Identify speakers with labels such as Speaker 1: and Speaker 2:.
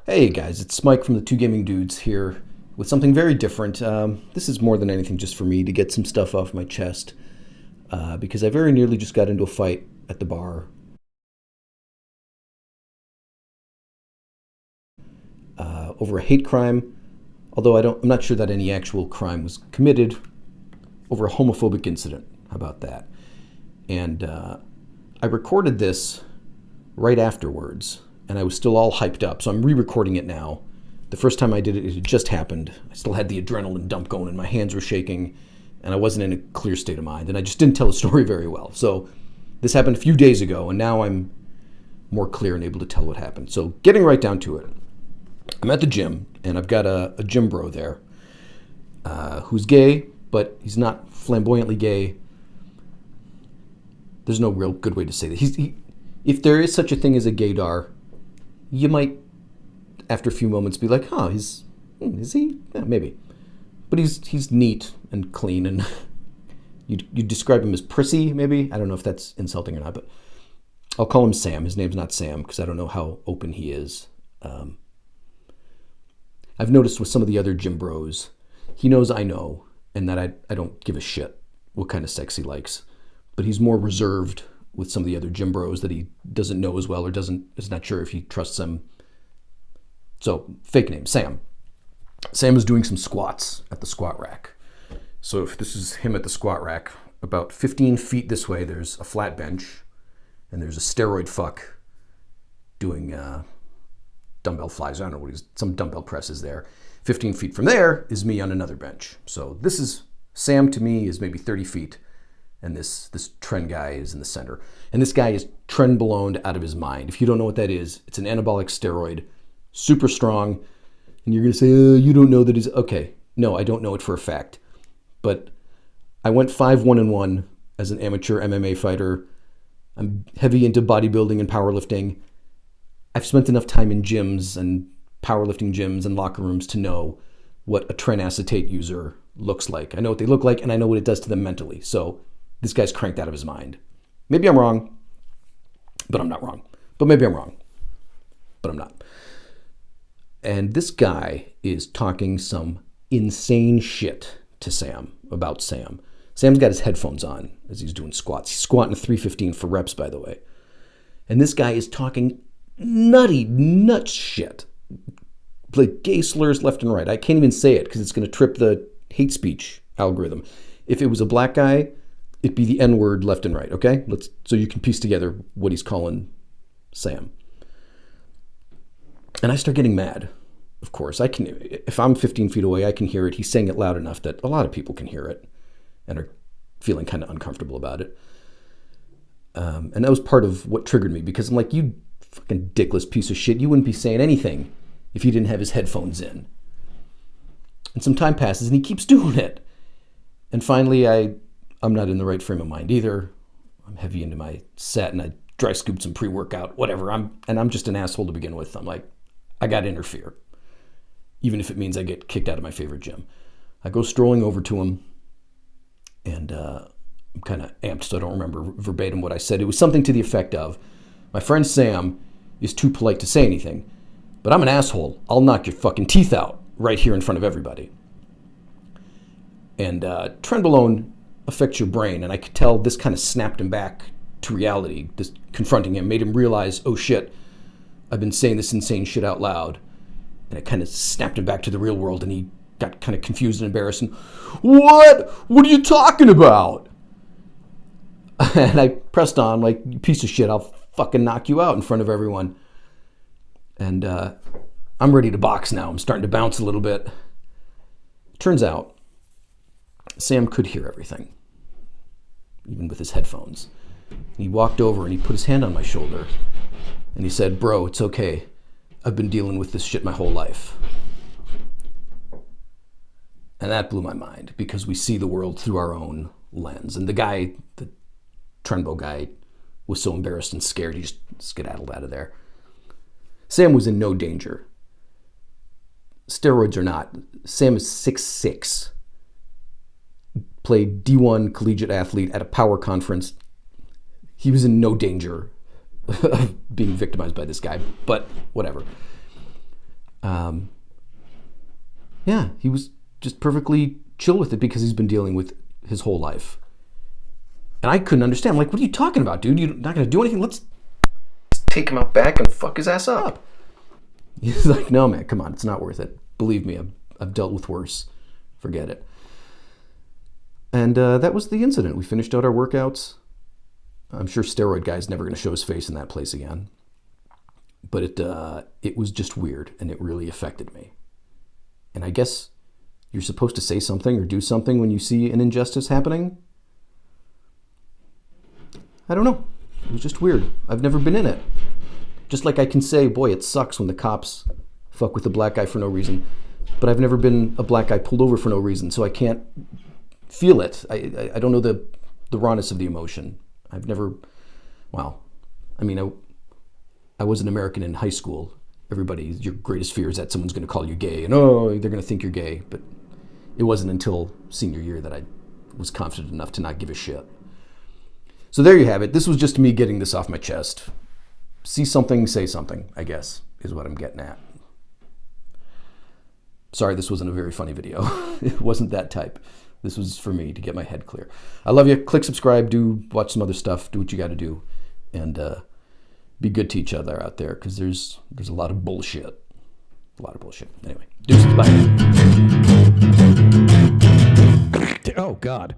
Speaker 1: Hey guys, it's Mike from the Two Gaming Dudes here with something very different. This is more than anything just for me to get some stuff off my chest because I very nearly just got into a fight at the bar over a hate crime, although I'm not sure that any actual crime was committed, over a homophobic incident. How about that? And I recorded this right afterwards, and I was still all hyped up, so I'm re-recording it now. The first time I did it, it had just happened. I still had the adrenaline dump going, and my hands were shaking, and I wasn't in a clear state of mind, and I just didn't tell the story very well. So this happened a few days ago, and now I'm more clear and able to tell what happened. So getting right down to it, I'm at the gym, and I've got a gym bro there who's gay, but he's not flamboyantly gay. There's no real good way to say that. If there is such a thing as a gaydar, you might, after a few moments, be like, "Huh, is he? Yeah, maybe." But he's neat and clean, and you describe him as prissy, maybe. I don't know if that's insulting or not, but I'll call him Sam. His name's not Sam because I don't know how open he is. I've noticed with some of the other gym bros, he knows I know, and that I don't give a shit what kind of sex he likes. But he's more reserved with some of the other gym bros that he doesn't know as well or is not sure if he trusts them. So, fake name, Sam. Sam is doing some squats at the squat rack. So if this is him at the squat rack, about 15 feet this way, there's a flat bench, and there's a steroid fuck doing dumbbell flies. I don't know what some dumbbell presses there. 15 feet from there is me on another bench. So this is, Sam to me is maybe 30 feet. And this trend guy is in the center. And this guy is trenbolone out of his mind. If you don't know what that is, it's an anabolic steroid, super strong. And you're going to say, you don't know that he's... Okay, no, I don't know it for a fact. But I went 5-1-1 as an amateur MMA fighter. I'm heavy into bodybuilding and powerlifting. I've spent enough time in gyms and powerlifting gyms and locker rooms to know what a tren acetate user looks like. I know what they look like, and I know what it does to them mentally. So this guy's cranked out of his mind. Maybe I'm wrong, but I'm not wrong. But maybe I'm wrong, but I'm not. And this guy is talking some insane shit to Sam about Sam. Sam's got his headphones on as he's doing squats. He's squatting 315 for reps, by the way. And this guy is talking nuts shit. Like gay slurs left and right. I can't even say it because it's going to trip the hate speech algorithm. If it was a black guy, it'd be the N-word left and right, okay? So you can piece together what he's calling Sam. And I start getting mad, of course. If I'm 15 feet away, I can hear it. He's saying it loud enough that a lot of people can hear it and are feeling kind of uncomfortable about it. And that was part of what triggered me because I'm like, you fucking dickless piece of shit. You wouldn't be saying anything if he didn't have his headphones in. And some time passes and he keeps doing it. And finally, I'm not in the right frame of mind either. I'm heavy into my set and I dry scooped some pre-workout, whatever. I'm just an asshole to begin with. I'm like, I got to interfere, even if it means I get kicked out of my favorite gym. I go strolling over to him and I'm kind of amped, so I don't remember verbatim what I said. It was something to the effect of, my friend Sam is too polite to say anything, but I'm an asshole. I'll knock your fucking teeth out right here in front of everybody. And trenbolone affects your brain, and I could tell this kind of snapped him back to reality. This confronting him made him realize, oh shit, I've been saying this insane shit out loud. And it kind of snapped him back to the real world, and he got kind of confused and embarrassed. And, what? What are you talking about? And I pressed on, like, you piece of shit, I'll fucking knock you out in front of everyone. And I'm ready to box now. I'm starting to bounce a little bit. Turns out, Sam could hear everything, even with his headphones. And he walked over and he put his hand on my shoulder and he said, "Bro, it's okay. I've been dealing with this shit my whole life." And that blew my mind because we see the world through our own lens. And the Trenbo guy, was so embarrassed and scared he just skedaddled out of there. Sam was in no danger. Steroids or not, Sam is 6'6". Played D1 collegiate athlete at a power conference. He was in no danger of being victimized by this guy, but whatever. Yeah, he was just perfectly chill with it because he's been dealing with his whole life. And I couldn't understand. I'm like, what are you talking about, dude? You're not going to do anything? Let's take him out back and fuck his ass up. He's like, no, man, come on. It's not worth it. Believe me, I've dealt with worse. Forget it. And that was the incident. We finished out our workouts. I'm sure steroid guy's never going to show his face in that place again. But it was just weird, and it really affected me. And I guess you're supposed to say something or do something when you see an injustice happening. I don't know. It was just weird. I've never been in it. Just like I can say, boy, it sucks when the cops fuck with a black guy for no reason. But I've never been a black guy pulled over for no reason, so I can't feel it. I don't know the rawness of the emotion. I've never, wow. I mean, I was an American in high school. Everybody, your greatest fear is that someone's going to call you gay, and oh, they're going to think you're gay. But it wasn't until senior year that I was confident enough to not give a shit. So there you have it. This was just me getting this off my chest. See something, say something, I guess, is what I'm getting at. Sorry, this wasn't a very funny video. It wasn't that type. This was for me to get my head clear. I love you. Click subscribe. Do watch some other stuff. Do what you got to do. And be good to each other out there, because there's a lot of bullshit. A lot of bullshit. Anyway, deuces. Bye. Oh, God.